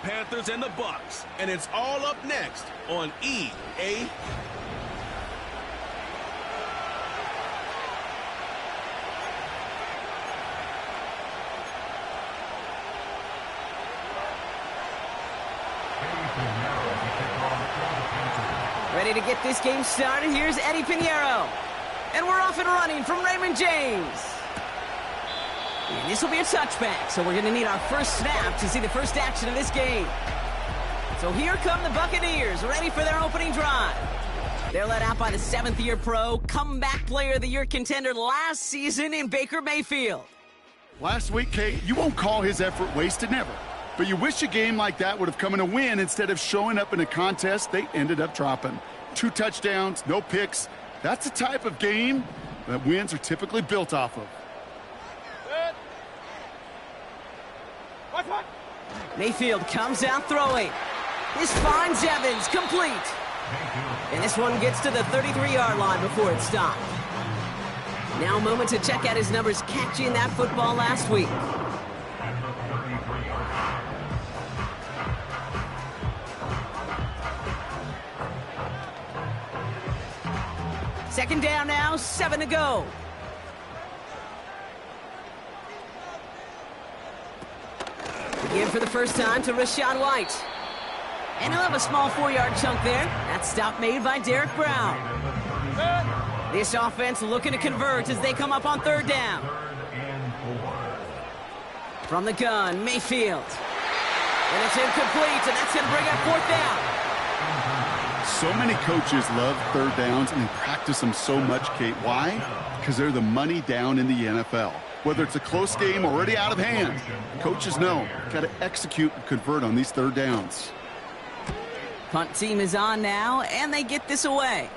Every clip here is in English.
Panthers and the Bucs, and it's all up next on EA. Ready to get this game started, here's Eddie Pinheiro. And we're off and running from Raymond James. And this will be a touchback, so we're going to need our first snap to see the first action of this game. So here come the Buccaneers, ready for their opening drive. They're led out by the 7th-year pro, comeback player of the year contender last season in Baker Mayfield. Last week, Kate, you won't call his effort wasted, never. But you wish a game like that would have come in a win instead of showing up in a contest they ended up dropping. 2 touchdowns, no picks. That's the type of game that wins are typically built off of. Mayfield comes out throwing. This finds Evans, complete. And this one gets to the 33-yard line before it stopped. Now a moment to check out his numbers catching that football last week. Second down now, 7 to go. Again for the first time to Rachaad White. And he'll have a small 4-yard chunk there. That stop made by Derek Brown. This offense looking to convert as they come up on 3rd down. From the gun, Mayfield. And it's incomplete, and that's going to bring up 4th down. So many coaches love 3rd downs and they practice them so much, Kate. Why? Because they're the money down in the NFL. Whether it's a close game already out of hand, coaches know got to execute and convert on these 3rd downs. Punt team is on now, and they get this away.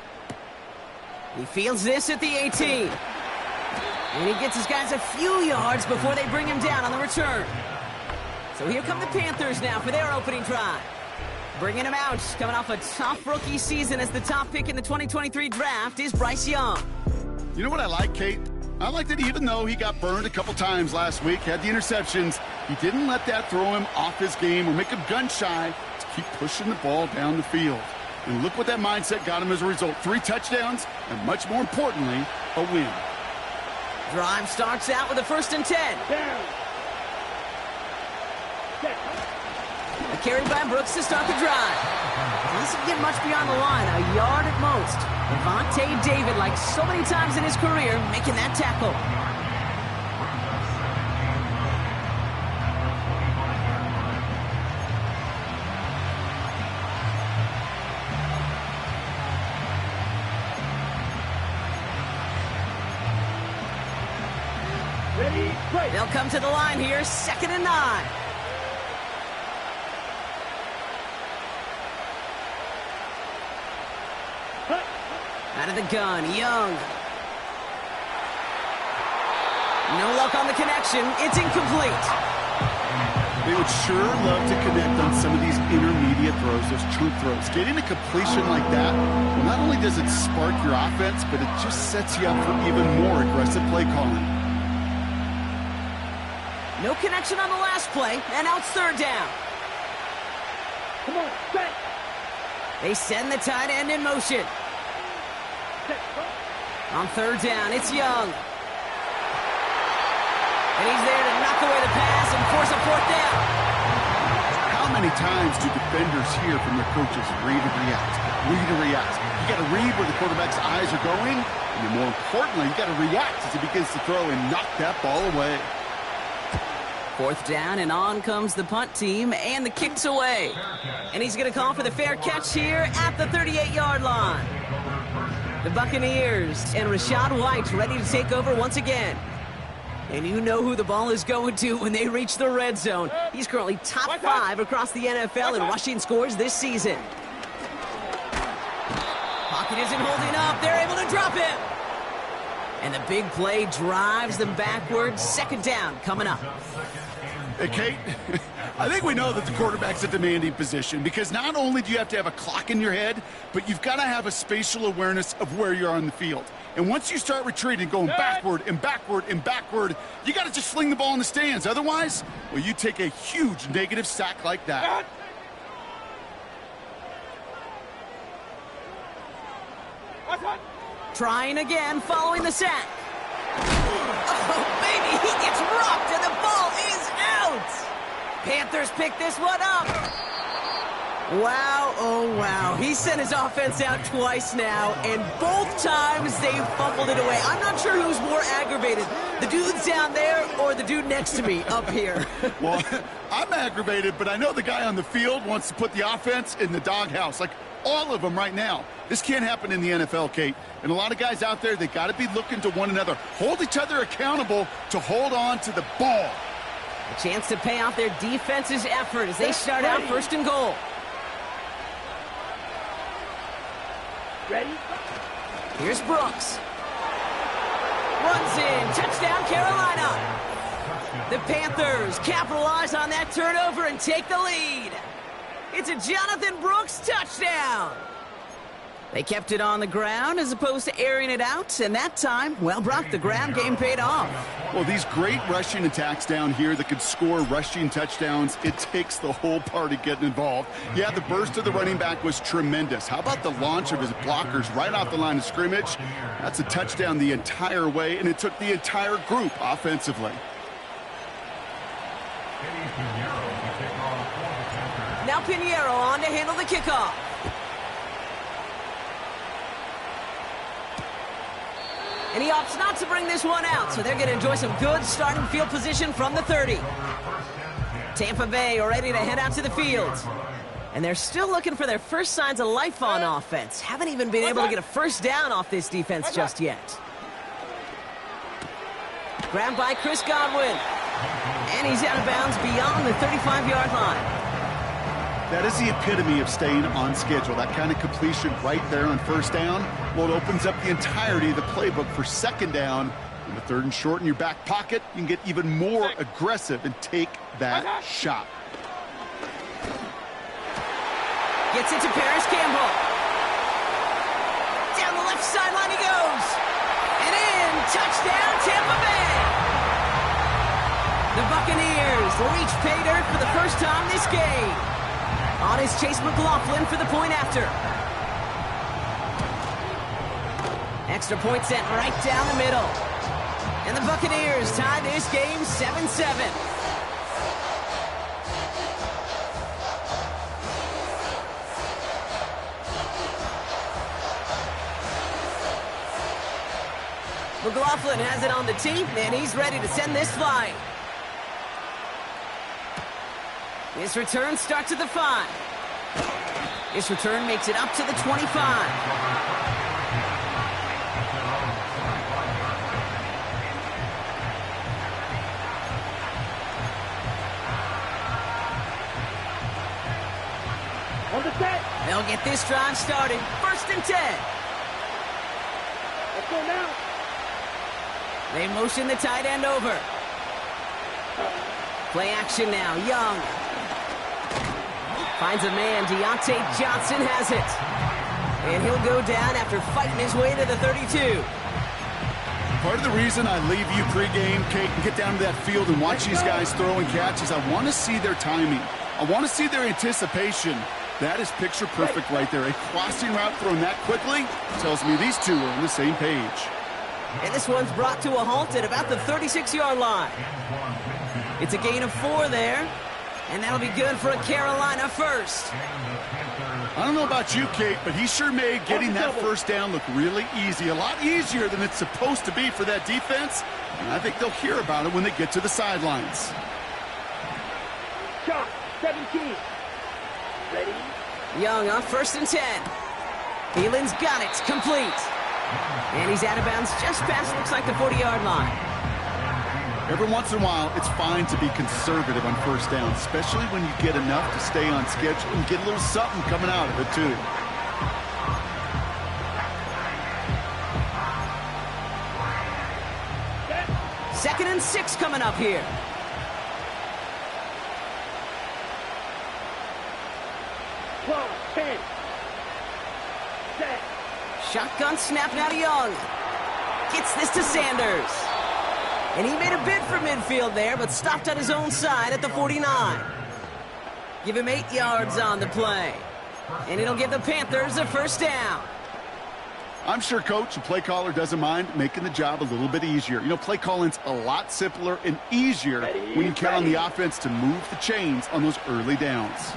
He fields this at the 18. And he gets his guys a few yards before they bring him down on the return. So here come the Panthers now for their opening drive. Bringing him out, coming off a tough rookie season as the top pick in the 2023 draft is Bryce Young. You know what I like, Kate? I like that even though he got burned a couple times last week, had the interceptions, he didn't let that throw him off his game or make him gun-shy to keep pushing the ball down the field. And look what that mindset got him as a result. 3 touchdowns, and much more importantly, a win. Drive starts out with a 1st and 10. A carry by Brooks to start the drive. He doesn't get much beyond the line, a yard at most. Lavonte David, like so many times in his career, making that tackle. They'll come to the line here, 2nd and 9. Out of the gun, Young. No luck on the connection. It's incomplete. They would sure love to connect on some of these intermediate throws, those chunk throws. Getting a completion like that, well, not only does it spark your offense, but it just sets you up for even more aggressive play calling. No connection on the last play, and now it's 3rd down. Come on, set. They send the tight end in motion. On 3rd down, it's Young. And he's there to knock away the pass and force a 4th down. How many times do defenders hear from their coaches, read and react, read and react? You got to read where the quarterback's eyes are going, and then more importantly, you got to react as he begins to throw and knock that ball away. 4th down, and on comes the punt team, and the kick's away. And he's going to call for the fair catch here at the 38-yard line. The Buccaneers and Rachaad White ready to take over once again. And you know who the ball is going to when they reach the red zone. He's currently top 5 across the NFL in rushing scores this season. Pocket isn't holding up. They're able to drop him. And the big play drives them backwards. 2nd down coming up. Hey, Kate, I think we know that the quarterback's a demanding position because not only do you have to have a clock in your head, but you've got to have a spatial awareness of where you're on the field. And once you start retreating, going backward and backward and backward, you got to just fling the ball in the stands. Otherwise, well, you take a huge negative sack like that. Trying again, following the sack. Oh, baby, he gets rocked and the ball is out. Panthers pick this one up. Wow, oh wow. He sent his offense out twice now, and both times they fumbled it away. I'm not sure who's more aggravated, the dudes down there or the dude next to me up here. Well, I'm aggravated, but I know the guy on the field wants to put the offense in the doghouse, like all of them right now. This can't happen in the NFL, Kate. And a lot of guys out there, they got to be looking to one another, hold each other accountable to hold on to the ball. A chance to pay off their defense's effort as they start out first and goal. Ready? Here's Brooks. Runs in. Touchdown, Carolina. The Panthers capitalize on that turnover and take the lead. It's a Jonathan Brooks touchdown. They kept it on the ground as opposed to airing it out, and that time, well, Brock, the ground game paid off. Well, these great rushing attacks down here that could score rushing touchdowns, it takes the whole party getting involved. Yeah, the burst of the running back was tremendous. How about the launch of his blockers right off the line of scrimmage? That's a touchdown the entire way, and it took the entire group offensively. Now Pinheiro on to handle the kickoff. And he opts not to bring this one out, so they're going to enjoy some good starting field position from the 30. Tampa Bay are ready to head out to the field. And they're still looking for their first signs of life on offense. Haven't even been able to get a first down off this defense just yet. Grabbed by Chris Godwin. And he's out of bounds beyond the 35-yard line. That is the epitome of staying on schedule. That kind of completion right there on first down. Well, it opens up the entirety of the playbook for second down. In the third and short in your back pocket, you can get even more aggressive and take that shot. Gets it to Paris Campbell. Down the left sideline he goes. And in. Touchdown, Tampa Bay. The Buccaneers reach pay dirt for the first time this game. On is Chase McLaughlin for the point after. Extra point sent right down the middle. And the Buccaneers tie this game 7-7. McLaughlin has it on the tee, and he's ready to send this flying. His return starts at the 5. His return makes it up to the 25. On the set. They'll get this drive started. First and 10. Let's go now. They motion the tight end over. Play action now. Young. Finds a man. Deontay Johnson has it. And he'll go down after fighting his way to the 32. Part of the reason I leave you pregame, Kate, and get down to that field and watch these guys throw and catch is I want to see their timing. I want to see their anticipation. That is picture perfect right there. A crossing route thrown that quickly tells me these two are on the same page. And this one's brought to a halt at about the 36-yard line. It's a gain of 4 there. And that'll be good for a Carolina first. I don't know about you, Kate, but he sure made getting that first down look really easy. A lot easier than it's supposed to be for that defense. And I think they'll hear about it when they get to the sidelines. Shot. 17. Ready? Young on first and 10. Thielen's got it. Complete. And he's out of bounds just past, looks like, the 40-yard line. Every once in a while, it's fine to be conservative on first down, especially when you get enough to stay on schedule and get a little something coming out of it, too. Second and 6 coming up here. 12, 10. Set. Shotgun snap now to Young. Gets this to Sanders. And he made a bid for midfield there, but stopped on his own side at the 49. Give him 8 yards on the play. And it'll give the Panthers a first down. I'm sure coach and play caller doesn't mind making the job a little bit easier. You know, play calling's a lot simpler and easier when you count on the offense to move the chains on those early downs.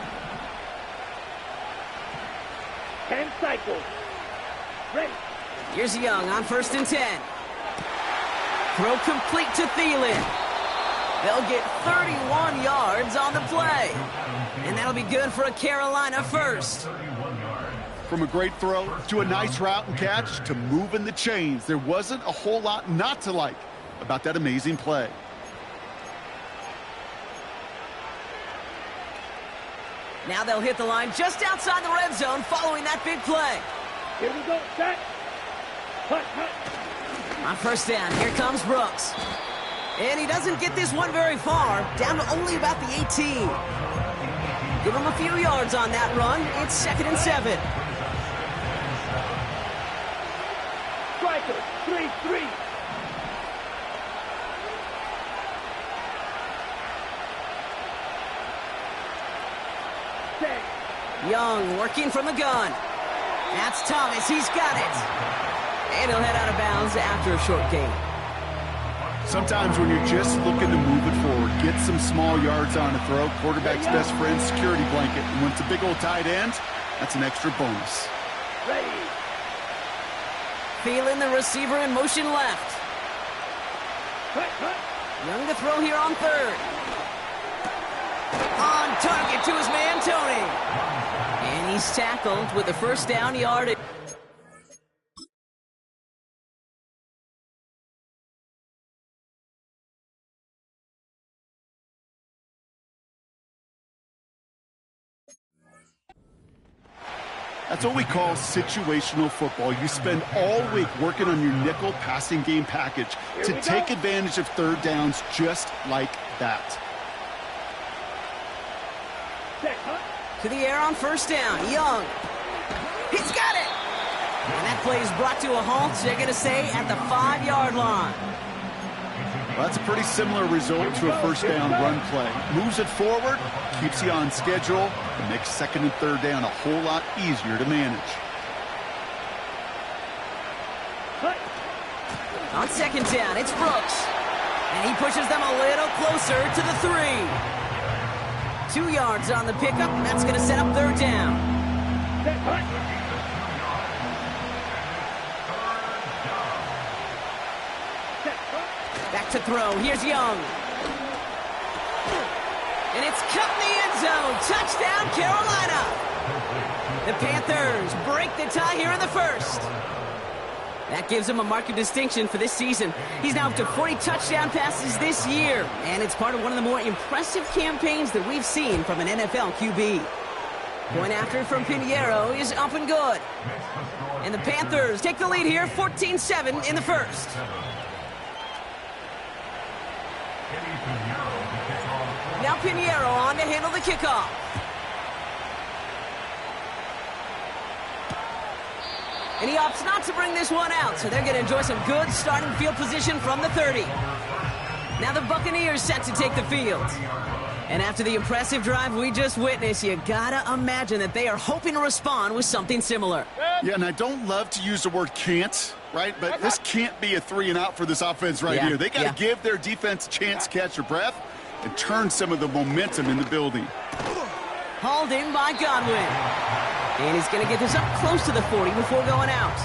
10 cycles. Ready. Here's Young on 1st and 10. Throw complete to Thielen. They'll get 31 yards on the play. And that'll be good for a Carolina first. From a great throw to a nice route and catch to moving the chains, there wasn't a whole lot not to like about that amazing play. Now they'll hit the line just outside the red zone following that big play. Here we go. Set. Hut, hut. On 1st down, here comes Brooks. And he doesn't get this one very far, down to only about the 18. Give him a few yards on that run. It's 2nd and 7. Striker. 3-3. Set. Young working from the gun. That's Thomas. He's got it. And he'll head out of bounds after a short gain. Sometimes when you're just looking to move it forward, get some small yards on a throw, quarterback's best friend, security blanket. And when it's a big old tight end, that's an extra bonus. Ready. Feeling the receiver in motion left. Hut, hut. Young to throw here on 3rd. On target to his man, Tony. And he's tackled with the first down yardage. That's what we call situational football. You spend all week working on your nickel passing game package to take advantage of 3rd downs just like that. Set. Hut. To the air on 1st down. Young. He's got it. And that play is brought to a halt, they're going to say, at the 5-yard line. Well, that's a pretty similar result to a 1st down run play. Moves it forward, keeps you on schedule, and makes 2nd and 3rd down a whole lot easier to manage. Hut. On 2nd down, it's Brooks. And he pushes them a little closer to the 3. 2 yards on the pickup, and that's going to set up 3rd down. Set. Hut. Set. Hut. Back to throw. Here's Young. And it's cut in the end zone. Touchdown, Carolina. The Panthers break the tie here in the 1st. That gives him a mark of distinction for this season. He's now up to 40 touchdown passes this year. And it's part of one of the more impressive campaigns that we've seen from an NFL QB. Point after from Pinheiro is up and good. And the Panthers take the lead here, 14-7 in the 1st. Now Pinheiro on to handle the kickoff. And he opts not to bring this one out, so they're going to enjoy some good starting field position from the 30. Now the Buccaneers set to take the field. And after the impressive drive we just witnessed, you gotta imagine that they are hoping to respond with something similar. Yeah, and I don't love to use the word can't, right? But this can't be a 3-and-out for this offense right here. They got to give their defense a chance to catch their breath and turn some of the momentum in the building. Hauled in by Godwin. And he's going to get this up close to the 40 before going out.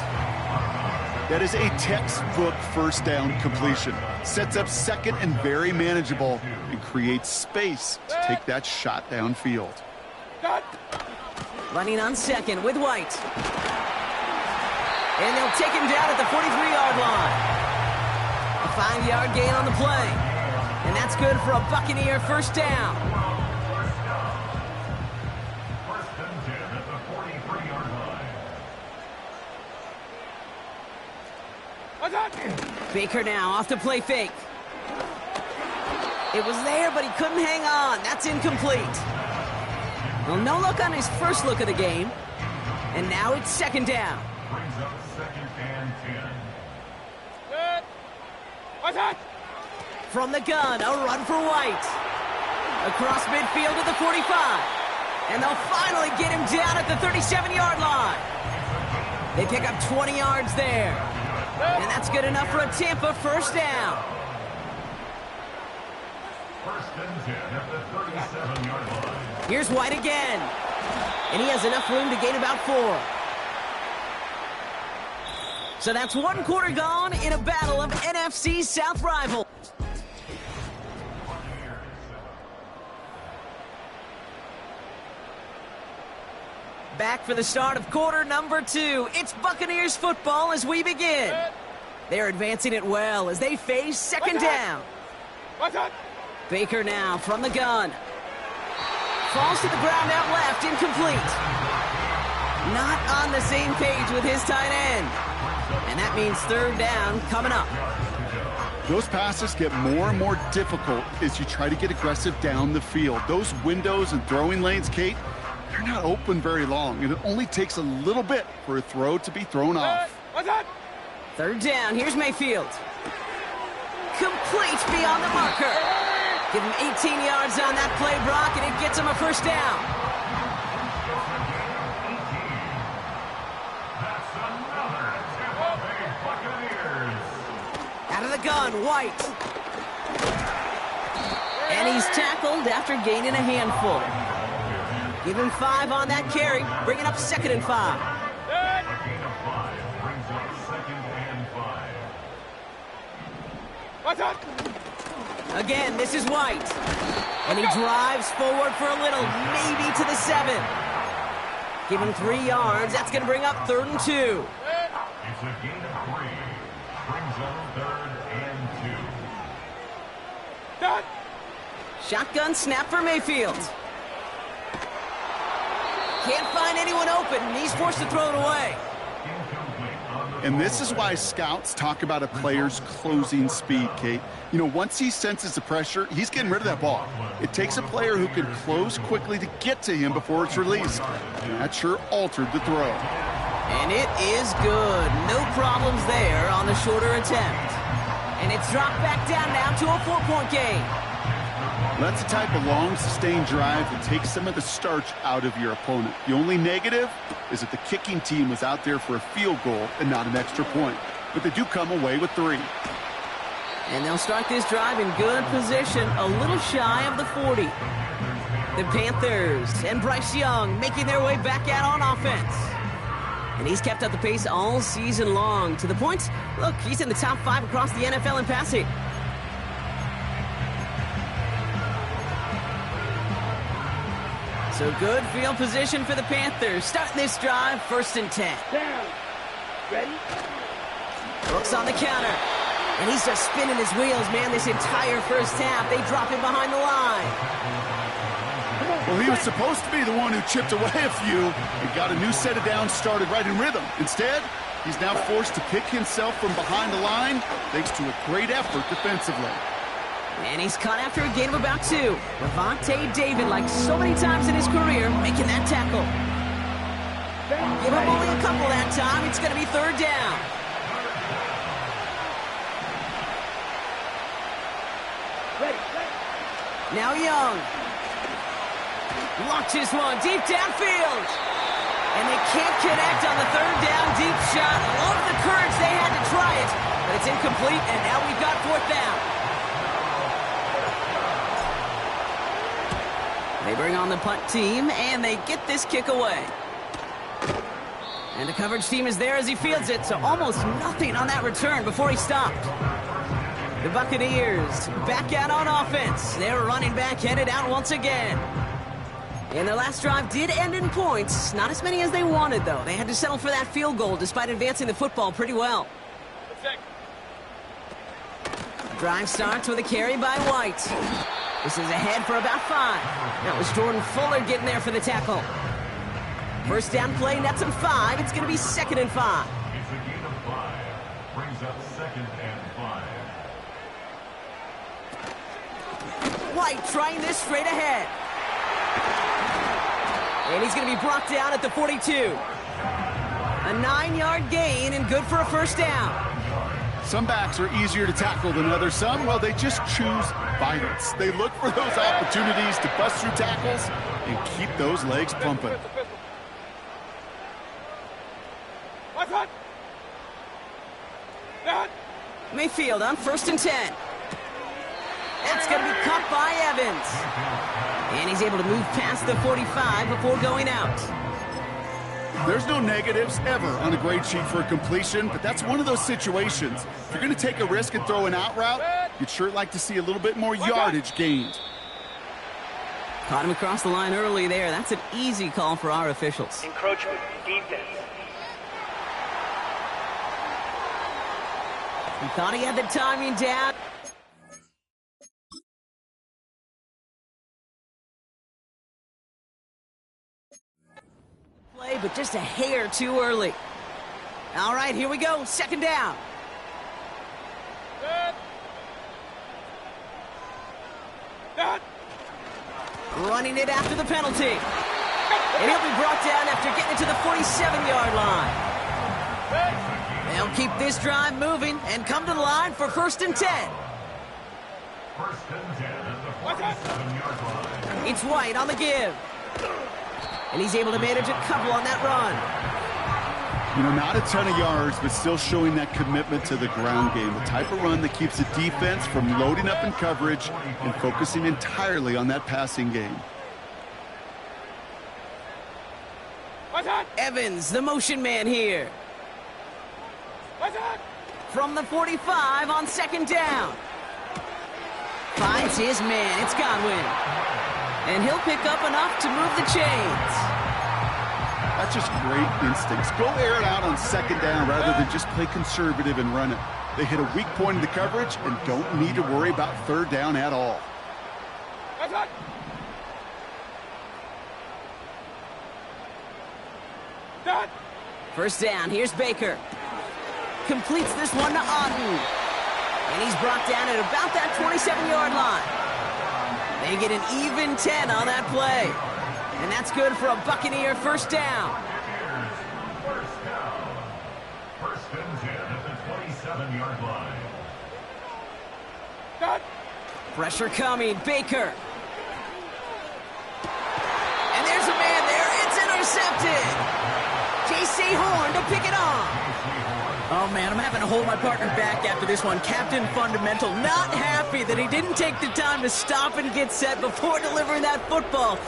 That is a textbook 1st down completion. Sets up 2nd and very manageable and creates space to take that shot downfield. Running on 2nd with White. And they'll take him down at the 43-yard line. A 5-yard gain on the play. And that's good for a Buccaneer first down. Baker now off the play fake. It was there, but he couldn't hang on. That's incomplete. Well, no look on his first look of the game. And now it's second down. Brings up second and 10. What's that? From the gun, a run for White. Across midfield to the 45. And they'll finally get him down at the 37-yard line. They pick up 20 yards there. And that's good enough for a Tampa first down. First and 10 at the 37-yard line. Here's White again. And he has enough room to gain about 4. So that's one quarter gone in a battle of NFC South rivals. Back for the start of quarter number 2. It's Buccaneers football as we begin. They're advancing it well as they face second down. What's that? Baker now from the gun. Falls to the ground out left, incomplete. Not on the same page with his tight end. And that means third down coming up. Those passes get more and more difficult as you try to get aggressive down the field. Those windows and throwing lanes, Kate, they're not open very long, and it only takes a little bit for a throw to be thrown off. What's that? Third down, here's Mayfield. Complete beyond the marker. Give him 18 yards on that play, Brock, and it gets him a first down. That's another Tampa Bay Buccaneers. Out of the gun, White. And he's tackled after gaining a handful. Give him 5 on that carry, bringing up second and 5. A gain of 5 brings up second and 5. What's that? Again, this is White. And he drives forward for a little, maybe to the 7. Give him 3 yards. That's going to bring up third and 2. It's a gain of 3. Brings up third and 2. That. Shotgun snap for Mayfield. Can't find anyone open, and he's forced to throw it away. And this is why scouts talk about a player's closing speed, Kate. You know, once he senses the pressure, he's getting rid of that ball. It takes a player who can close quickly to get to him before it's released. That sure altered the throw. And it is good. No problems there on the shorter attempt. And it's dropped back down now to a 4-point game. That's the type of long, sustained drive that takes some of the starch out of your opponent. The only negative is that the kicking team was out there for a field goal and not an extra point. But they do come away with 3. And they'll start this drive in good position, a little shy of the 40. The Panthers and Bryce Young making their way back out on offense. And he's kept up the pace all season long, to the point, look, he's in the top 5 across the NFL in passing. So good field position for the Panthers. Starting this drive, first and 10. Down. Ready? Brooks on the counter. And he's just spinning his wheels, man, this entire first half. They drop him behind the line. Well, he was supposed to be the one who chipped away a few and got a new set of downs started right in rhythm. Instead, he's now forced to pick himself from behind the line thanks to a great effort defensively. And he's caught after a gain of about 2. Lavonte David, like so many times in his career, making that tackle. Give him only a couple that time. It's going to be third down. Ready. Now Young. Launches one deep downfield. And they can't connect on the third down deep shot. Love the courage they had to try it. But it's incomplete, and now we've got fourth down. They bring on the punt team, and they get this kick away. And the coverage team is there as he fields it, so almost nothing on that return before he stopped. The Buccaneers back out on offense. Their running back headed out once again. And their last drive did end in points. Not as many as they wanted, though. They had to settle for that field goal despite advancing the football pretty well. Drive starts with a carry by White. This is ahead for about 5. That was Jordan Fuller getting there for the tackle. First down play, nets him 5. It's going to be second and 5. It's a gain of 5. Brings up second and 5. White trying this straight ahead. And he's going to be brought down at the 42. A 9-yard gain and good for a first down. Some backs are easier to tackle than others. Some, well, they just choose violence. They look for those opportunities to bust through tackles and keep those legs pumping. What's that? That. Mayfield on 1st and 10. That's going to be caught by Evans. And he's able to move past the 45 before going out. There's no negatives ever on a grade sheet for a completion, but that's one of those situations. If you're going to take a risk and throw an out route, you'd sure like to see a little bit more yardage gained. Caught him across the line early there. That's an easy call for our officials. Encroachment. Defense. He thought he had the timing down. Play, but just a hair too early. All right, here we go. 2nd down. That. Running it after the penalty. And he'll be brought down after getting it to the 47-yard line. They'll keep this drive moving and come to the line for 1st and 10. 1st and 10 at the 47-yard line. It's White on the give. And he's able to manage a couple on that run. You know, not a ton of yards, but still showing that commitment to the ground game. The type of run that keeps the defense from loading up in coverage and focusing entirely on that passing game. What's that? Evans, the motion man here. What's that? From the 45 on 2nd down. Finds his man. It's Godwin. And he'll pick up enough to move the chains. That's just great instincts. Go air it out on 2nd down rather than just play conservative and run it. They hit a weak point in the coverage and don't need to worry about 3rd down at all. What's that? That. 1st down. Here's Baker. Completes this one to Auden. And he's brought down at about that 27-yard line. They get an even 10 on that play. And that's good for a Buccaneer 1st down. First down. 1st and 10 at the 27-yard line. That. Pressure coming. Baker. And there's a man there. It's intercepted. J.C. Horn to pick it off. Oh, man, I'm having to hold my partner back after this one. Captain Fundamental not happy that he didn't take the time to stop and get set before delivering that football.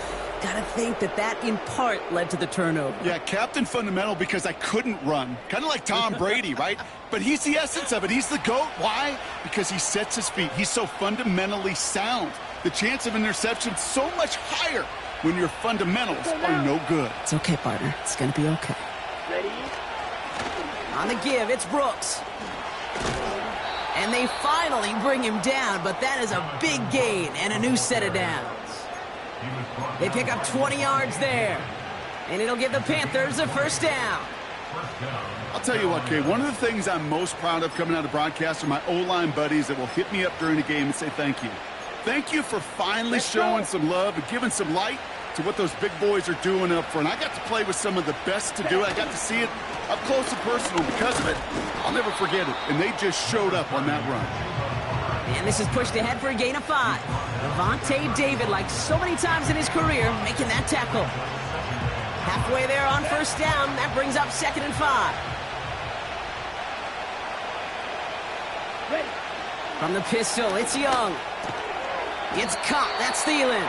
Gotta think that in part led to the turnover. Yeah, Captain Fundamental because I couldn't run. Kind of like Tom Brady, right? But he's the essence of it. He's the GOAT. Why? Because he sets his feet. He's so fundamentally sound. The chance of interception so much higher when your fundamentals are no good. It's okay, partner. It's gonna be okay. Ready? On the give, it's Brooks. And they finally bring him down, but that is a big gain and a new set of downs. They pick up 20 yards there. And it'll give the Panthers a 1st down. I'll tell you what, Kay, one of the things I'm most proud of coming out of broadcast are my O-line buddies that will hit me up during the game and say thank you. Thank you for finally showing some love and giving some light to what those big boys are doing up front. I got to play with some of the best to do it. I got to see it up close and personal. Because of it, I'll never forget it. And they just showed up on that run. And this is pushed ahead for a gain of 5. Lavonte David, like so many times in his career, making that tackle. Halfway there on 1st down. That brings up 2nd and 5. Ready. From the pistol, it's Young. It's caught. That's Thielen.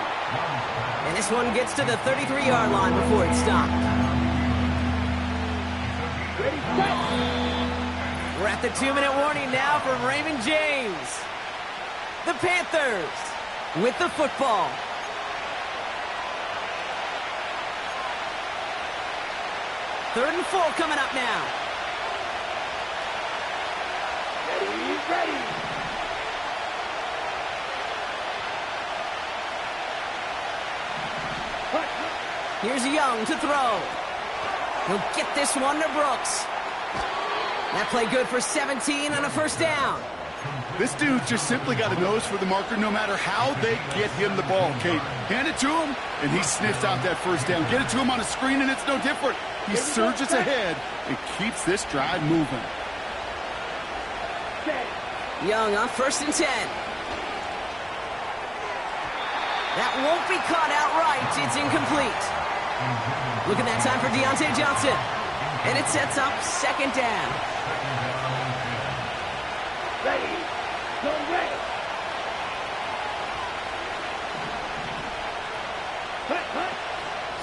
And this one gets to the 33-yard line before it's stopped. Ready. Set. We're at the 2-minute warning now from Raymond James. The Panthers with the football. Third and 4 coming up now. Ready. Ready. Here's Young to throw. He'll get this one to Brooks. That play good for 17 on a 1st down. This dude's just simply got a nose for the marker no matter how they get him the ball, Kate. Hand it to him, and he sniffs out that first down. Get it to him on a screen, and it's no different. He surges ahead and keeps this drive moving. Young on 1st and 10. That won't be caught outright. It's incomplete. Look at that time for Deontay Johnson. And it sets up 2nd down. Ready. Go ready. Cut.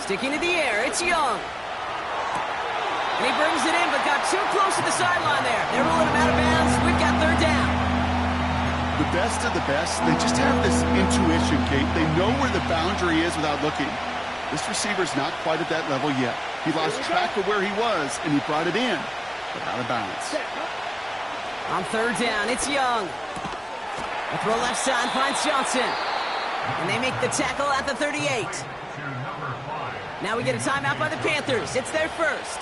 Sticking to the air, it's Young. And he brings it in, but got too close to the sideline there. They're rolling him out of bounds. We've got 3rd down. The best of the best, they just have this intuition, Kate. They know where the boundary is without looking. This receiver's not quite at that level yet. He lost track of where he was, and he brought it in, but out of bounds. On 3rd down, it's Young. A throw left side finds Johnson. And they make the tackle at the 38. Now we get a timeout by the Panthers. It's their first.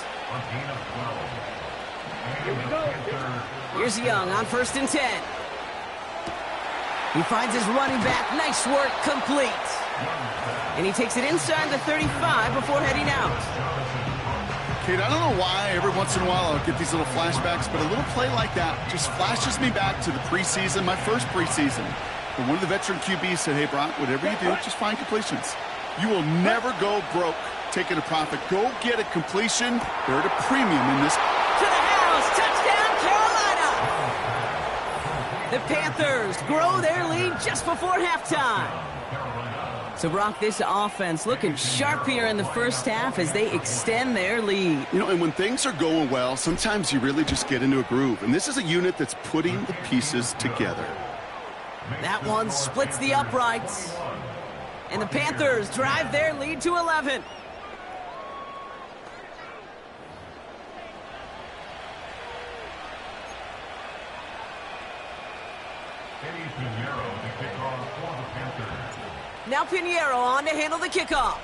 Here we go. Here's Young on 1st and 10. He finds his running back. Nice work, complete. And he takes it inside the 35 before heading out. Kate, I don't know why every once in a while I'll get these little flashbacks, but a little play like that just flashes me back to the preseason, my first preseason. But one of the veteran QBs said, hey, Brock, whatever you do, just find completions. You will never go broke taking a profit. Go get a completion. They're at a premium in this. To the house. Touchdown, Carolina. The Panthers grow their lead just before halftime. So, Brock, this offense looking sharp here in the first half as they extend their lead. You know, and when things are going well, sometimes you really just get into a groove. And this is a unit that's putting the pieces together. That one splits the uprights. And the Panthers drive their lead to 11. Now Pinheiro on to handle the kickoff.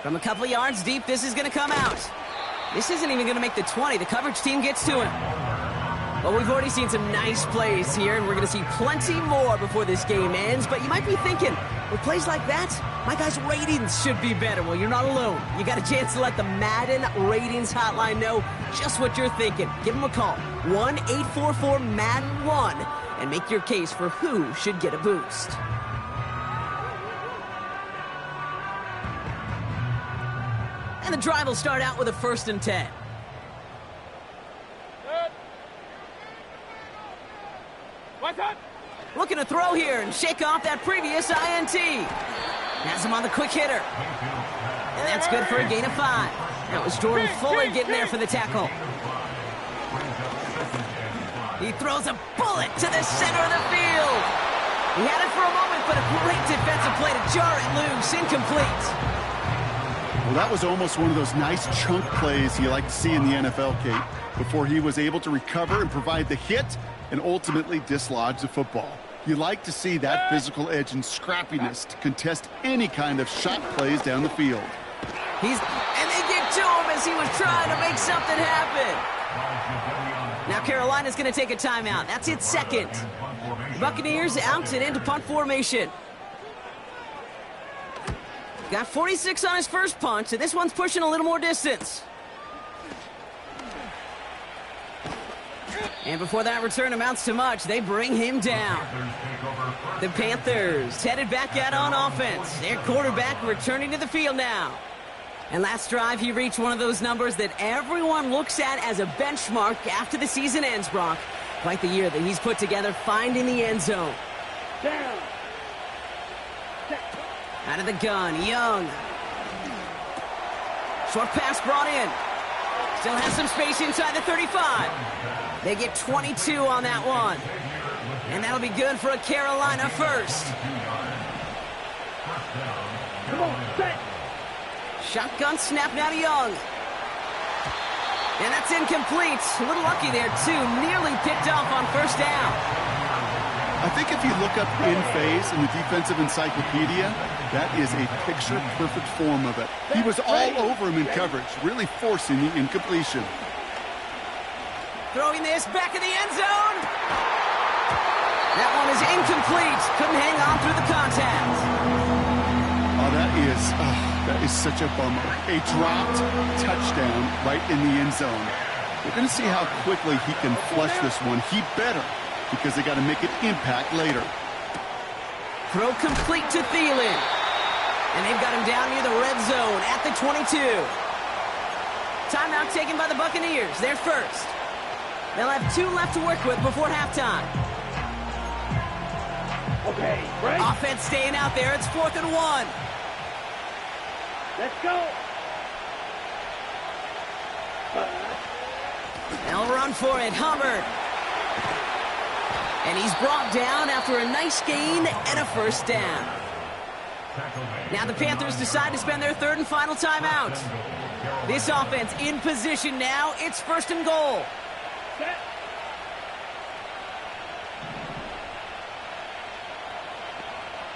From a couple yards deep, this is going to come out. This isn't even going to make the 20. The coverage team gets to him. But we've already seen some nice plays here, and we're going to see plenty more before this game ends. But you might be thinking, with plays like that, my guys' ratings should be better. Well, you're not alone. You got a chance to let the Madden Ratings Hotline know just what you're thinking. Give them a call, 1-844-MADDEN1, and make your case for who should get a boost. And the drive will start out with a 1st and 10. Looking to throw here and shake off that previous INT. Has him on the quick hitter. And that's good for a gain of 5. That was Jordan Fuller getting there for the tackle. He throws a bullet to the center of the field. He had it for a moment, but a great defensive play to jar it loose. Incomplete. Well, that was almost one of those nice chunk plays you like to see in the NFL, Kate, before he was able to recover and provide the hit and ultimately dislodge the football. You like to see that physical edge and scrappiness to contest any kind of shot plays down the field. And they get to him as he was trying to make something happen. Now Carolina's going to take a timeout. That's its second. The Buccaneers out and into punt formation. Got 46 on his first punt, and this one's pushing a little more distance. And before that return amounts to much, they bring him down. The Panthers headed back out on offense. Their quarterback returning to the field now. And last drive, he reached one of those numbers that everyone looks at as a benchmark after the season ends, Brock. Quite the year that he's put together, finding the end zone. Down. Out of the gun, Young. Short pass brought in. Still has some space inside the 35. They get 22 on that one. And that'll be good for a Carolina first. Come on, set. Shotgun snap now to Young. And that's incomplete. A little lucky there, too. Nearly picked off on 1st down. I think if you look up in phase in the defensive encyclopedia, that is a picture-perfect form of it. He was all over him in coverage, really forcing the incompletion. Throwing this back in the end zone. That one is incomplete. Couldn't hang on through the contact. Oh, that is such a bummer. A dropped touchdown right in the end zone. We're going to see how quickly he can flush this one. He better, because they got to make an impact later. Throw complete to Thielen. And they've got him down near the red zone at the 22. Timeout taken by the Buccaneers. They're first. They'll have 2 left to work with before halftime. Okay, break. Offense staying out there. It's 4th and 1. Let's go. They'll run for it. Hubbard. And he's brought down after a nice gain and a first down. Now the Panthers decide to spend their 3rd and final timeout. This offense in position now. It's 1st and goal. Set.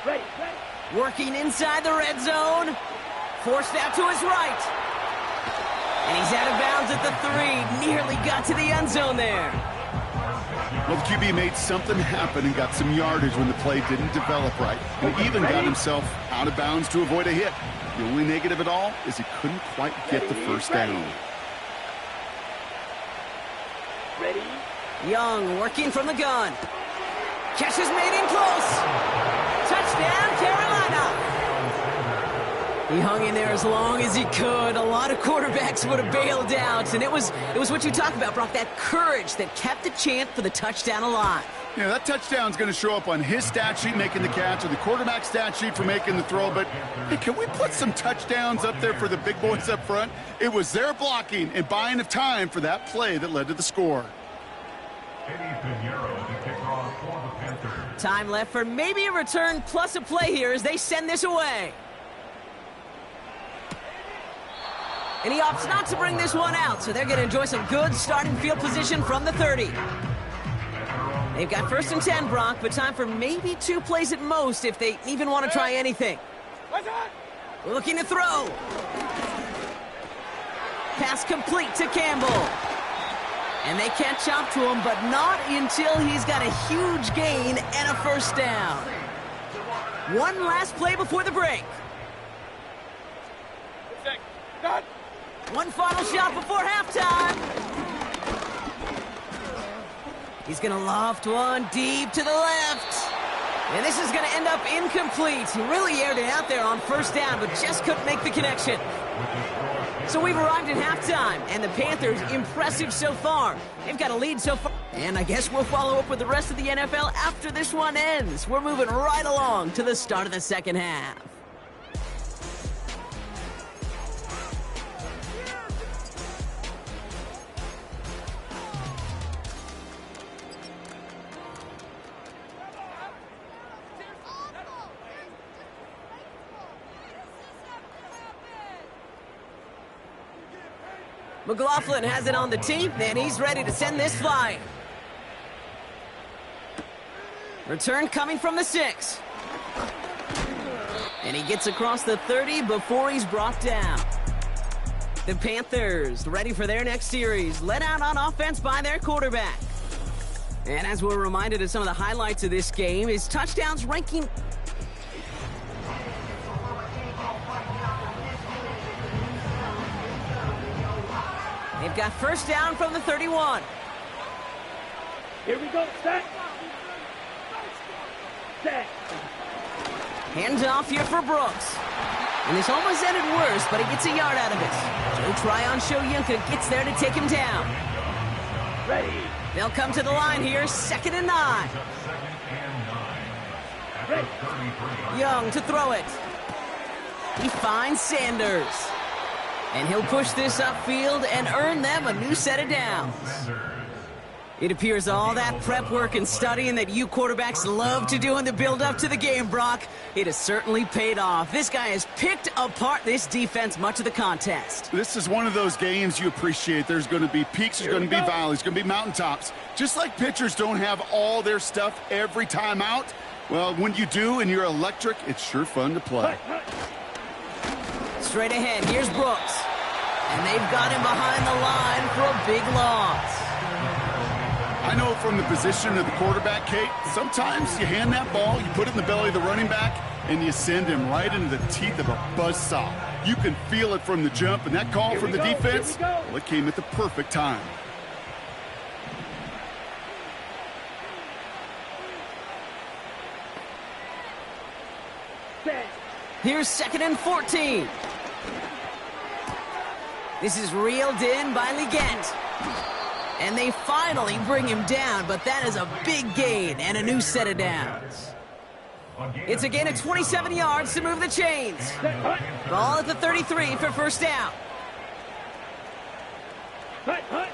Ready, ready. Working inside the red zone. Forced out to his right. And he's out of bounds at the 3. Nearly got to the end zone there. Well, the QB made something happen and got some yardage when the play didn't develop right. And he even got himself out of bounds to avoid a hit. The only negative at all is he couldn't quite get the first down. Ready. Young working from the gun. Catch is made in close. Touchdown, Carolina. He hung in there as long as he could. A lot of quarterbacks would have bailed out. And it was what you talk about, Brock, that courage that kept the chant for the touchdown alive. Yeah, that touchdown's going to show up on his stat sheet making the catch or the quarterback stat sheet for making the throw. But hey, can we put some touchdowns up there for the big boys up front? It was their blocking and buying of time for that play that led to the score. Time left for maybe a return plus a play here as they send this away. And he opts not to bring this one out, so they're going to enjoy some good starting field position from the 30. They've got 1st and 10, Brock, but time for maybe 2 plays at most if they even want to try anything. Looking to throw. Pass complete to Campbell. And they catch up to him, but not until he's got a huge gain and a first down. One last play before the break. One final shot before halftime. He's going to loft one deep to the left. And this is going to end up incomplete. He really aired it out there on first down, but just couldn't make the connection. So we've arrived at halftime, and the Panthers impressive so far. They've got a lead so far. And I guess we'll follow up with the rest of the NFL after this one ends. We're moving right along to the start of the second half. McLaughlin has it on the tee, and he's ready to send this flying. Return coming from the 6. And he gets across the 30 before he's brought down. The Panthers ready for their next series, led out on offense by their quarterback. And as we're reminded of some of the highlights of this game, his touchdowns ranking... They've got first down from the 31. Here we go. Set. Set. Hands off here for Brooks. And this almost ended worse, but he gets a yard out of it. Joe Tryon-Shoyinka gets there to take him down. Ready. They'll come to the line here, 2nd and 9. Ready. Young to throw it. He finds Sanders. And he'll push this upfield and earn them a new set of downs. It appears all that prep work and studying that you quarterbacks love to do in the build-up to the game, Brock, it has certainly paid off. This guy has picked apart this defense much of the contest. This is one of those games you appreciate. There's going to be peaks, there's going to be valleys, going to be mountaintops. Just like pitchers don't have all their stuff every time out, well, when you do and you're electric, it's sure fun to play. Straight ahead, here's Brooks. And they've got him behind the line for a big loss. I know from the position of the quarterback, Kate, sometimes you hand that ball, you put it in the belly of the running back, and you send him right into the teeth of a buzzsaw. You can feel it from the jump, and that call from the defense, well, it came at the perfect time. Here's 2nd and 14. This is reeled in by Legette. And they finally bring him down, but that is a big gain and a new set of downs. It's a gain of 27 yards to move the chains. Ball at the 33 for first down. Now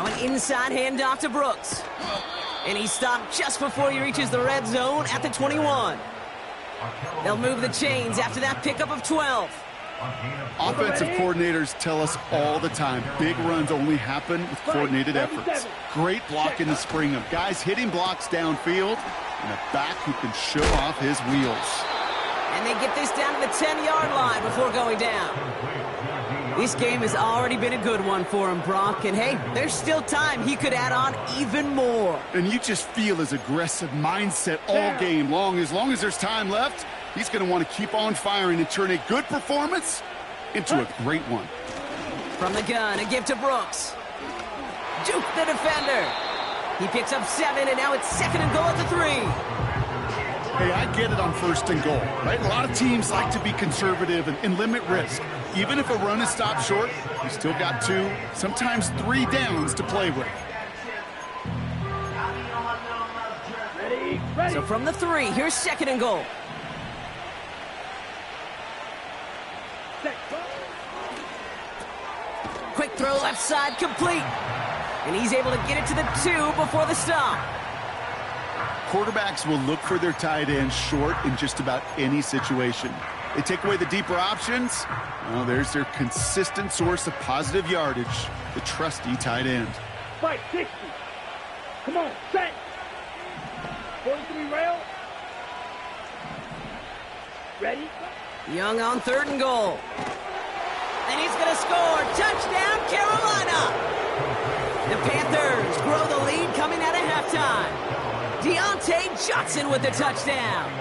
an inside handoff to Brooks. And he stopped just before he reaches the red zone at the 21. They'll move the chains after that pickup of 12. Offensive coordinators tell us all the time, big runs only happen with coordinated efforts. Great block in the spring of guys hitting blocks downfield and a back who can show off his wheels. And they get this down to the 10-yard line before going down. This game has already been a good one for him, Brock. And hey, there's still time he could add on even more. And you just feel his aggressive mindset all game long. As there's time left, he's going to want to keep on firing and turn a good performance into a great one. From the gun, a give to Brooks. Juke the defender. He picks up 7, and now it's 2nd and goal at the 3. Hey, I get it on 1st and goal, right? A lot of teams like to be conservative and limit risk. Even if a run is stopped short, you still got 2, sometimes 3 downs to play with. Ready. So from the 3, here's 2nd and goal. Quick throw left side complete. And he's able to get it to the 2 before the stop. Quarterbacks will look for their tight end short in just about any situation. They take away the deeper options. Well, there's their consistent source of positive yardage, the trusty tight end. Fight 60. Come on, set. 43 rail. Ready. Young on 3rd and goal. And he's going to score. Touchdown, Carolina. The Panthers grow the lead coming out of halftime. Deontay Johnson with the touchdown.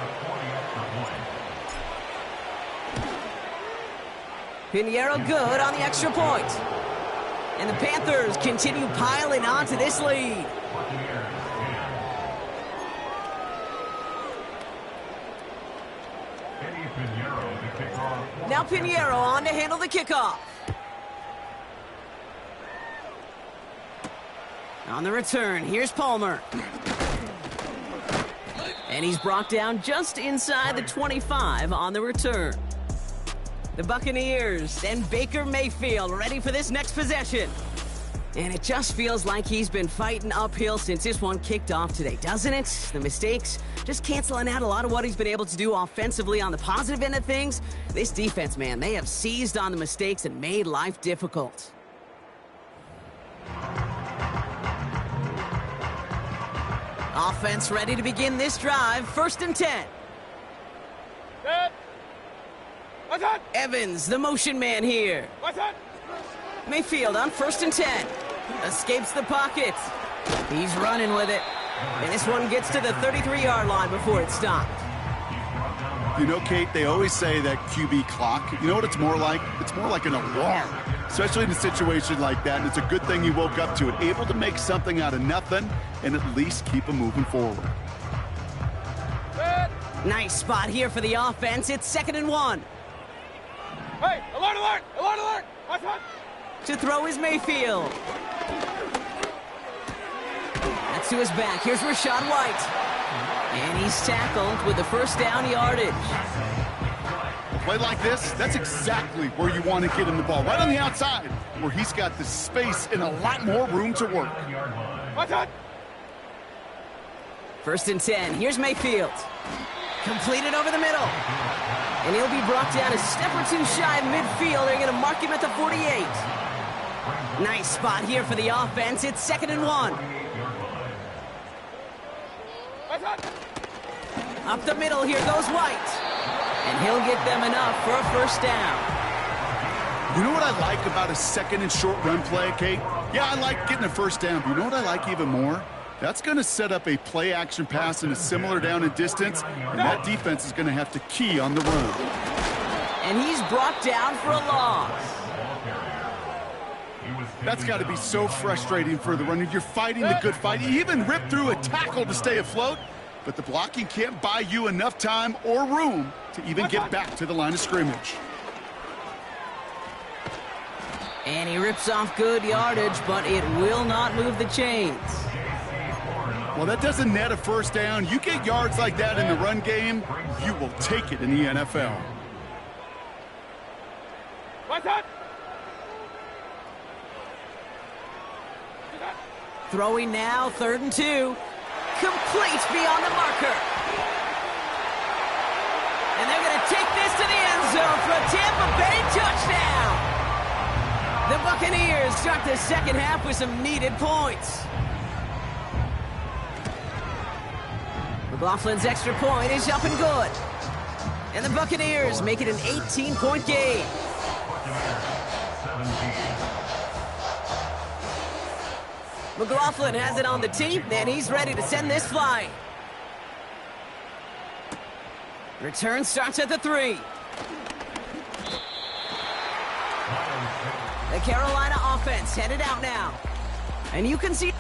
Pinheiro good on the extra point. And the Panthers continue piling on to this lead. Now Pinheiro on to handle the kickoff. On the return, here's Palmer. And he's brought down just inside the 25 on the return. The Buccaneers and Baker Mayfield ready for this next possession. And it just feels like he's been fighting uphill since this one kicked off today, doesn't it? The mistakes just canceling out a lot of what he's been able to do offensively on the positive end of things. This defense, man, they have seized on the mistakes and made life difficult. Offense ready to begin this drive. 1st and 10. Evans, the motion man here. Mayfield on 1st and 10. Escapes the pocket. He's running with it. And this one gets to the 33-yard line before it's stopped. You know, Kate, they always say that QB clock, you know what it's more like? It's more like an alarm, especially in a situation like that. And it's a good thing you woke up to it, able to make something out of nothing and at least keep them moving forward. Nice spot here for the offense. It's 2nd and 1. Hey, alert, alert, alert, alert! Watch out! To throw is Mayfield. That's to his back. Here's Rachaad White. And he's tackled with the first down yardage. A play like this, that's exactly where you want to get him the ball. Right on the outside, where he's got the space and a lot more room to work. Watch out! 1st and 10. Here's Mayfield. Completed over the middle. And he'll be brought down a step or 2 shy of midfield. They're going to mark him at the 48. Nice spot here for the offense. It's 2nd and 1. Up the middle, here goes White. And he'll get them enough for a first down. You know what I like about a 2nd and short run play, Kate? Yeah, I like getting a first down, but you know what I like even more? That's going to set up a play-action pass in a similar down and distance, and that defense is going to have to key on the run. And he's brought down for a loss. That's got to be so frustrating for the runner. You're fighting the good fight. You even rip through a tackle to stay afloat, but the blocking can't buy you enough time or room to even get back to the line of scrimmage. And he rips off good yardage, but it will not move the chains. Well, that doesn't net a first down. You get yards like that in the run game, you will take it in the NFL. What's up? Throwing now, 3rd and 2. Complete beyond the marker. And they're going to take this to the end zone for a Tampa Bay touchdown. The Buccaneers start the second half with some needed points. McLaughlin's extra point is up and good. And the Buccaneers make it an 18-point game. McLaughlin has it on the tee, and he's ready to send this flying. Return starts at the 3. The Carolina offense headed out now. And you can see...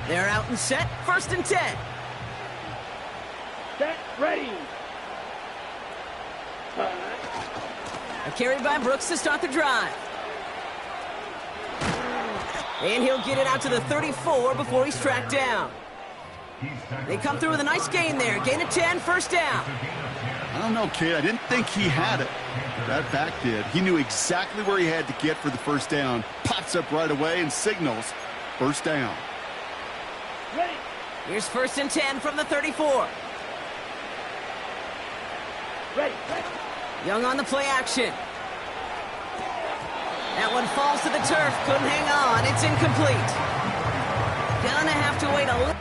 They're out and set. 1st and 10. Set, ready. A carry by Brooks to start the drive. And he'll get it out to the 34 before he's tracked down. They come through with a nice gain there. Gain of 10, 1st down. I don't know, kid. I didn't think he had it. That back did. He knew exactly where he had to get for the first down. Pops up right away and signals 1st down. Ready. Here's 1st and 10 from the 34. Ready. Young on the play action. That one falls to the turf. Couldn't hang on. It's incomplete. Gonna have to wait a little.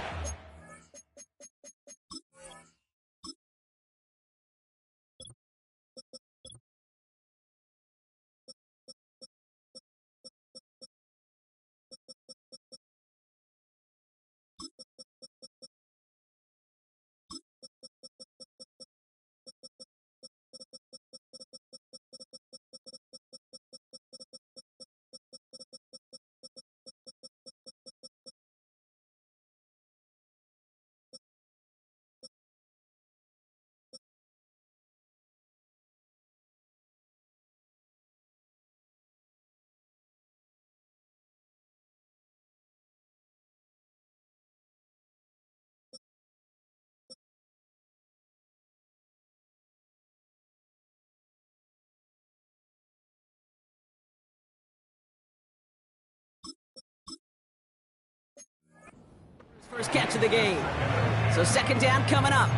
First catch of the game. So 2nd down coming up.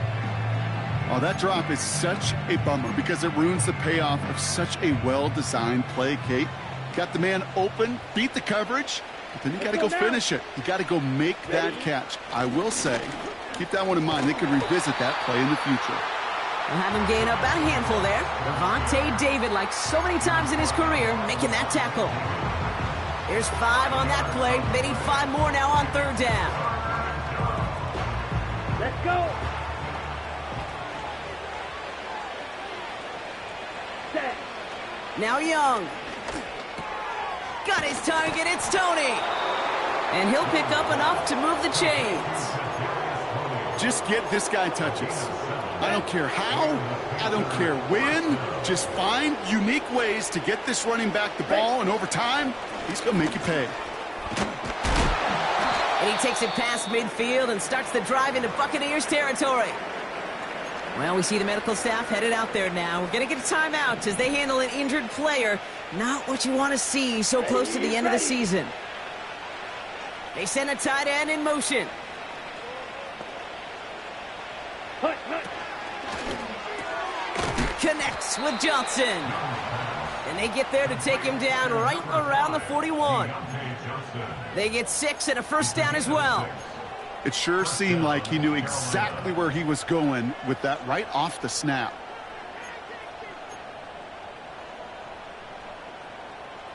Oh, that drop is such a bummer because it ruins the payoff of such a well-designed play, Kate. Got the man open, beat the coverage, but then you got to go finish it. You got to go make that catch. I will say, keep that one in mind. They could revisit that play in the future. We'll have him gain up about a handful there. Lavonte David, like so many times in his career, making that tackle. Here's 5 on that play. They need 5 more now on 3rd down. Let's go. Set. Now Young. Got his target. It's Tony. And he'll pick up enough to move the chains. Just get this guy touches. I don't care how. I don't care when. Just find unique ways to get this running back the ball, and over time, he's going to make you pay. And he takes it past midfield and starts the drive into Buccaneers territory. Well, we see the medical staff headed out there now. We're going to get a timeout as they handle an injured player. Not what you want to see so close to the end of the season. They send a tight end in motion. Connects with Johnson. And they get there to take him down right around the 41. They get 6 and a first down as well. It sure seemed like he knew exactly where he was going with that right off the snap.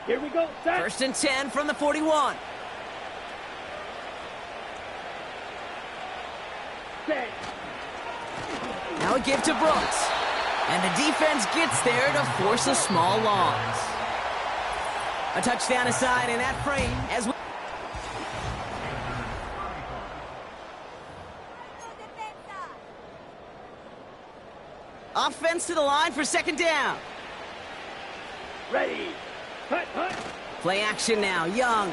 Here we go, set. First and 10 from the 41. Set. Now a give to Brooks. And the defense gets there to force a small loss. A touchdown aside in that frame as we... Offense to the line for second down. Ready. Hut, hut. Play action now. Young.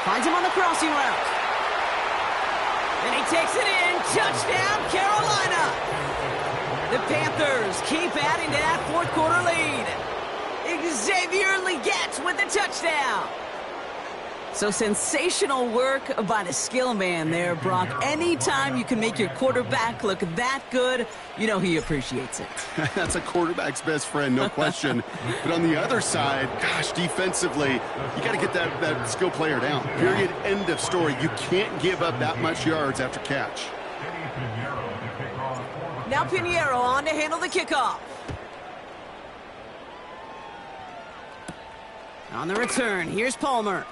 Finds him on the crossing route. And he takes it in. Touchdown, Carolina. The Panthers keep adding to that fourth quarter lead. Xavier Legette with the touchdown. So sensational work by the skill man there, Brock. Anytime you can make your quarterback look that good, you know he appreciates it. That's a quarterback's best friend, no question. But on the other side, gosh, defensively, you got to get that skill player down. Period, end of story. You can't give up that much yards after catch. Now Pinheiro on to handle the kickoff. On the return, here's Palmer.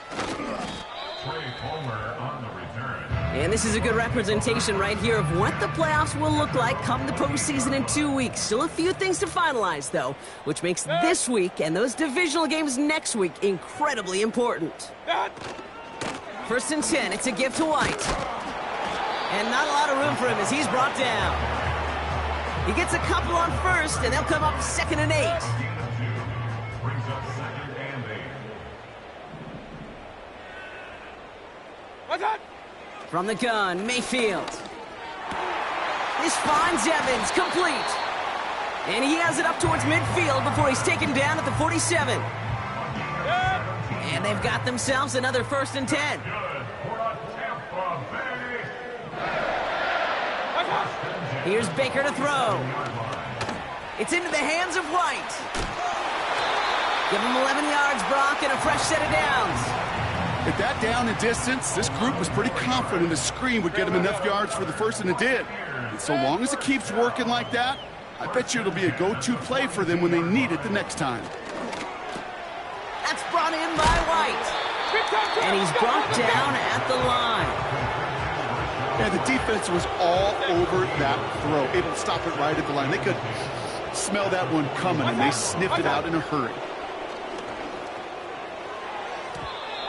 Trey Palmer on the return. And this is a good representation right here of what the playoffs will look like come the postseason in 2 weeks. Still a few things to finalize, though, which makes this week and those divisional games next week incredibly important. First and 10, it's a give to White. And not a lot of room for him as he's brought down. He gets a couple on first, and they'll come up second and 8. Brings up second and 8. What's that? From the gun, Mayfield. This finds Evans, complete. And he has it up towards midfield before he's taken down at the 47. And they've got themselves another first and 10. Good for a Tampa Bay. Here's Baker to throw. It's into the hands of White. Give him 11 yards, Brock, and a fresh set of downs. At that down and distance, this group was pretty confident a screen would get him enough yards for the first, and it did. And so long as it keeps working like that, I bet you it'll be a go-to play for them when they need it the next time. That's brought in by White. And he's brought down at the line. Yeah, the defense was all over that throw, able to stop it right at the line. They could smell that one coming, and they sniffed it out in a hurry.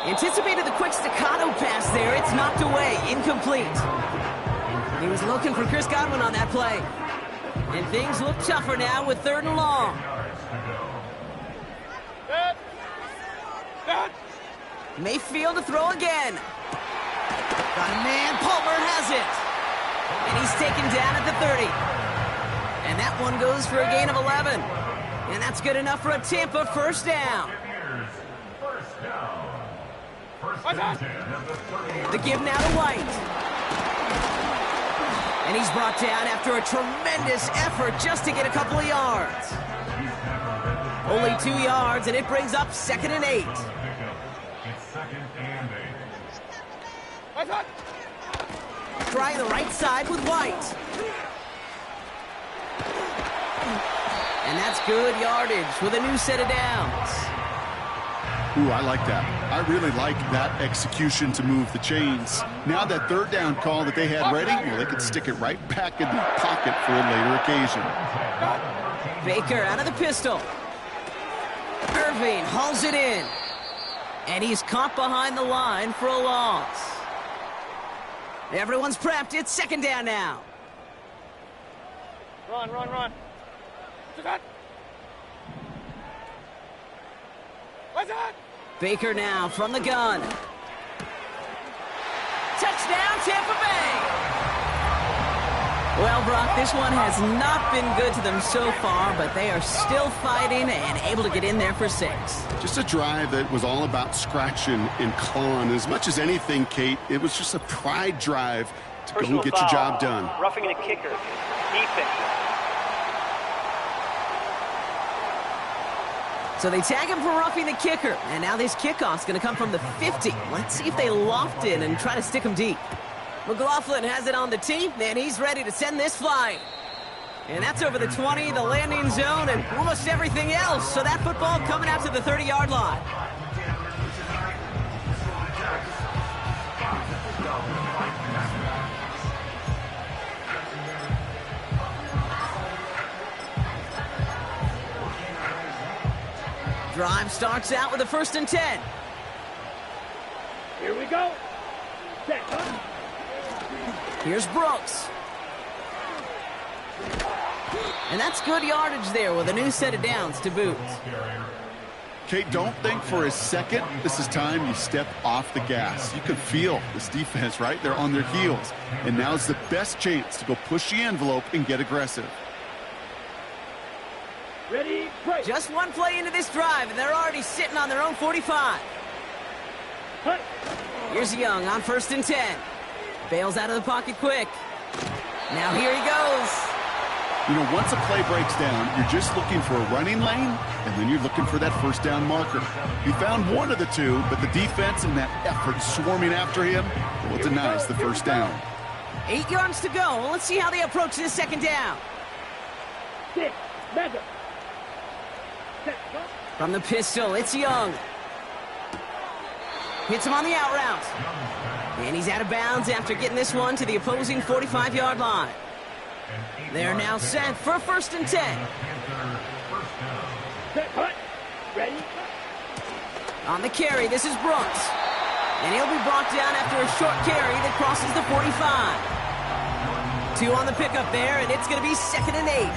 Anticipated the quick staccato pass there. It's knocked away. Incomplete. He was looking for Chris Godwin on that play. And things look tougher now with 3rd and long. Mayfield to throw again. Got a man. Palmer has it. And he's taken down at the 30. And that one goes for a gain of 11. And that's good enough for a Tampa first down. First down. First and 10 at the 30. The give now to White. And he's brought down after a tremendous effort just to get a couple of yards. Only 2 yards, and it brings up 2nd and 8. It's 2nd and 8. Try the right side with White. And that's good yardage with a new set of downs. Ooh, I like that. I really like that execution to move the chains. Now that 3rd down call that they had ready, well, they could stick it right back in the pocket for a later occasion. Baker out of the pistol. Irving hauls it in. And he's caught behind the line for a loss. Everyone's prepped. It's 2nd down now. Run. What's that? Baker now from the gun. Touchdown, Tampa Bay! Well, Brock, this one has not been good to them so far, but they are still fighting and able to get in there for 6. Just a drive that was all about scratching and clawing. As much as anything, Kate, it was just a pride drive to go and get your job done. Roughing the kicker. Defense. So they tag him for roughing the kicker. And now this kickoff's going to come from the 50. Let's see if they loft it and try to stick him deep. McLaughlin has it on the tee, and he's ready to send this flying. And that's over the 20, the landing zone, and almost everything else. So that football coming out to the 30-yard line. Drive starts out with a 1st and 10. Here we go. Set, huh? Here's Brooks. And that's good yardage there with a new set of downs to boot. Kate, don't think for a second this is time you step off the gas. You can feel this defense, right? They're on their heels. And now's the best chance to go push the envelope and get aggressive. Ready, break. Just one play into this drive, and they're already sitting on their own 45. Hut. Here's Young on 1st and 10. Bails out of the pocket quick. Now here he goes. You know, once a play breaks down, you're just looking for a running lane, and then you're looking for that 1st down marker. He found one of the two, but the defense and that effort swarming after him, well, it denies the 1st down. 8 yards to go. Let's see how they approach this 2nd down. 6, mega. Set, huh? From the pistol, it's Young. Hits him on the out route. And he's out of bounds after getting this one to the opposing 45-yard line. They're now set for 1st and 10. Set, hut. Ready. On the carry, this is Brooks. And he'll be brought down after a short carry that crosses the 45. 2 on the pickup there, and it's going to be 2nd and 8.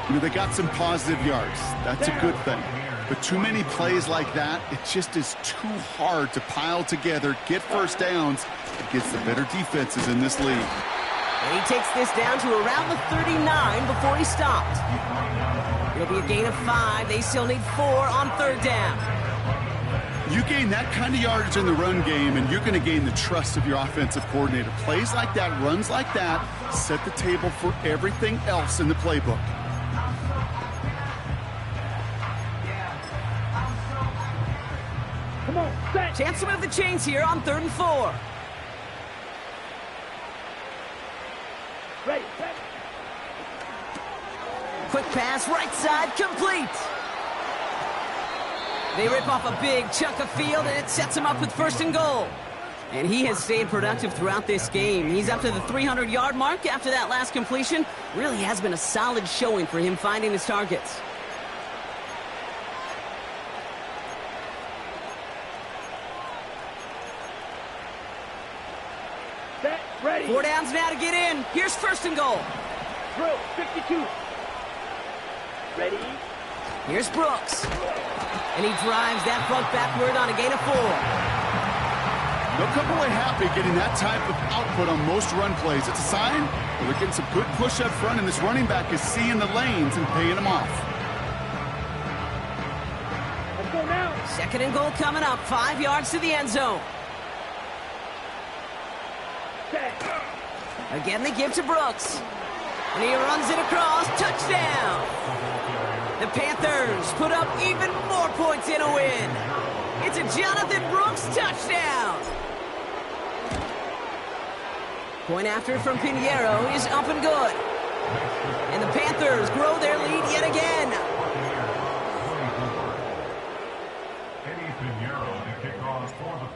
You know, they got some positive yards. That's a good thing. But too many plays like that, it just is too hard to pile together, get 1st downs against the better defenses in this league. And he takes this down to around the 39 before he stopped. It'll be a gain of 5. They still need 4 on 3rd down. You gain that kind of yardage in the run game, and you're going to gain the trust of your offensive coordinator. Plays like that, runs like that, set the table for everything else in the playbook. Come on, set. Chance to move the chains here on 3rd and 4. Ready, set. Quick pass, right side, complete. They rip off a big chunk of field, and it sets him up with 1st and goal. And he has stayed productive throughout this game. He's up to the 300-yard mark after that last completion. Really has been a solid showing for him finding his targets. Set, ready. 4 downs now to get in. Here's 1st and goal. Drill, 52. Ready. Here's Brooks. And he drives that front backward on a gain of 4. They'll come away happy getting that type of output on most run plays. It's a sign that they're getting some good push up front, and this running back is seeing the lanes and paying them off. Let's go now. 2nd and goal coming up. 5 yards to the end zone. Set. Again, they give to Brooks. And he runs it across. Touchdown. The Panthers put up even more points in a win. It's a Jonathan Brooks touchdown. Point after from Pinheiro is up and good. And the Panthers grow their lead yet again.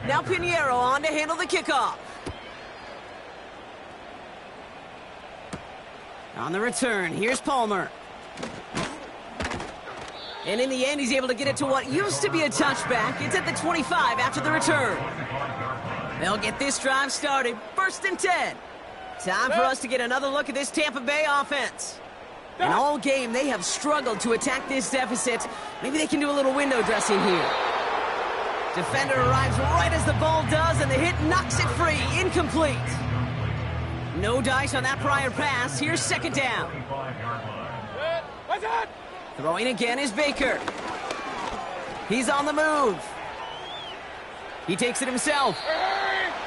Now Pinheiro on to handle the kickoff. On the return, here's Palmer. And in the end, he's able to get it to what used to be a touchback. It's at the 25 after the return. They'll get this drive started. 1st and 10. Time for us to get another look at this Tampa Bay offense. And all game, they have struggled to attack this deficit. Maybe they can do a little window dressing here. Defender arrives right as the ball does, and the hit knocks it free. Incomplete. No dice on that prior pass. Here's 2nd down. What's that? Throwing again is Baker. He's on the move. He takes it himself.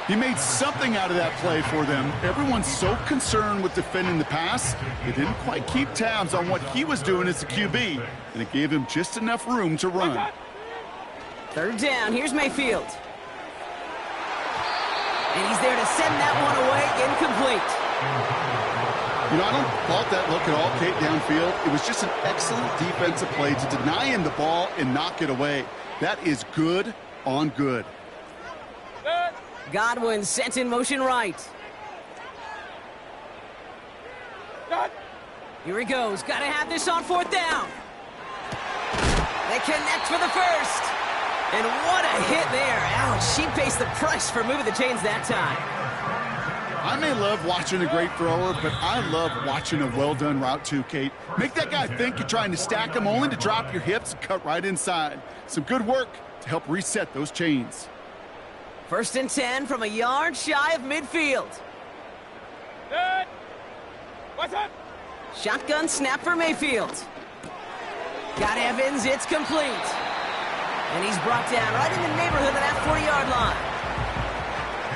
He made something out of that play for them. Everyone's so concerned with defending the pass, they didn't quite keep tabs on what he was doing as a QB, and it gave him just enough room to run. Third down, here's Mayfield. And he's there to send that one away, incomplete. You know, I don't fault that look at all, Kate, downfield. It was just an excellent defensive play to deny him the ball and knock it away. That is good on good. Godwin sent in motion right. Here he goes. Got to have this on fourth down. They connect for the first. And what a hit there. Ouch, she pays the price for moving the chains that time. I may love watching a great thrower, but I love watching a well-done route too, Kate. Make that guy think you're trying to stack him only to drop your hips and cut right inside. Some good work to help reset those chains. 1st and 10 from a yard shy of midfield. What's up? Shotgun snap for Mayfield. Got Evans, it's complete. And he's brought down right in the neighborhood of that 40-yard line.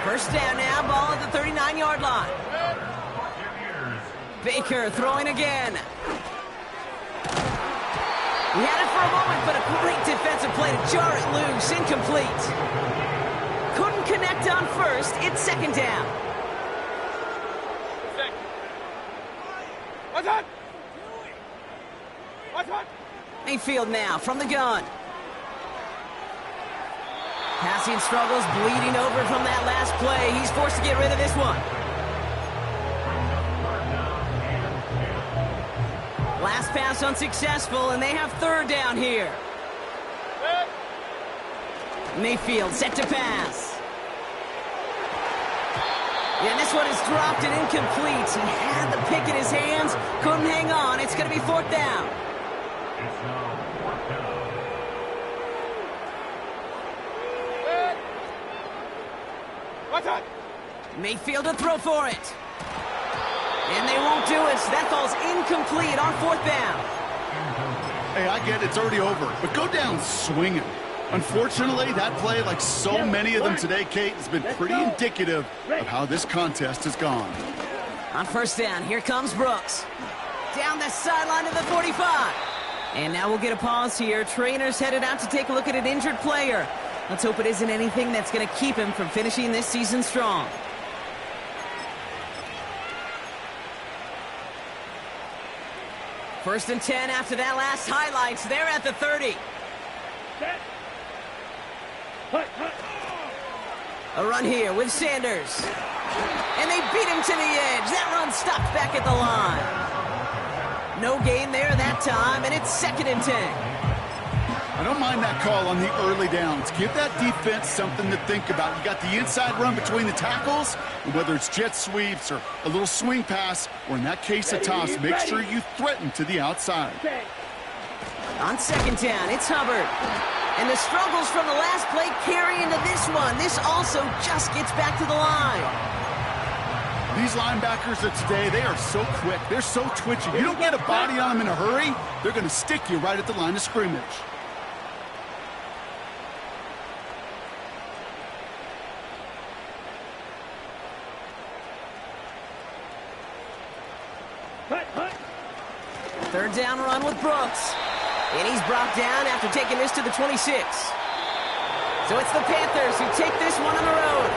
1st down now, ball at the 39-yard line. Baker throwing again. He had it for a moment, but a great defensive play to jar it loose, incomplete. Couldn't connect on first, it's 2nd down. What's up? What's up? Mayfield now from the gun. Passing struggles, bleeding over from that last play. He's forced to get rid of this one. Last pass unsuccessful, and they have 3rd down here. Mayfield set to pass. And this one is dropped and incomplete. He had the pick in his hands, couldn't hang on. It's going to be 4th down. It's now 4th down. What's up? Mayfield to throw for it. And they won't do it. That falls incomplete on 4th down. Hey, I get it's already over, but go down swinging. Unfortunately, that play, like so many of them today, Kate, has been pretty indicative of how this contest has gone. On 1st down, here comes Brooks. Down the sideline to the 45. And now we'll get a pause here. Trainer's headed out to take a look at an injured player. Let's hope it isn't anything that's going to keep him from finishing this season strong. First and 10 after that last highlights. They're at the 30. Set. Hut, hut. A run here with Sanders. And they beat him to the edge. That run stopped back at the line. No gain there that time, and it's 2nd and 10. I don't mind that call on the early downs. Give that defense something to think about. You got the inside run between the tackles, and whether it's jet sweeps or a little swing pass, or in that case a toss, make sure you threaten to the outside. On 2nd down, it's Hubbard. And the struggles from the last play carry into this one. This also just gets back to the line. These linebackers of today, they are so quick. They're so twitchy. You don't get a body on them in a hurry, they're going to stick you right at the line of scrimmage. Hut, hut. 3rd down run with Brooks. And he's brought down after taking this to the 26. So it's the Panthers who take this one on the road.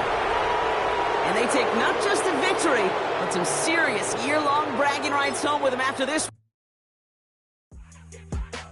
And they take not just a victory, but some serious year-long bragging rights home with them after this.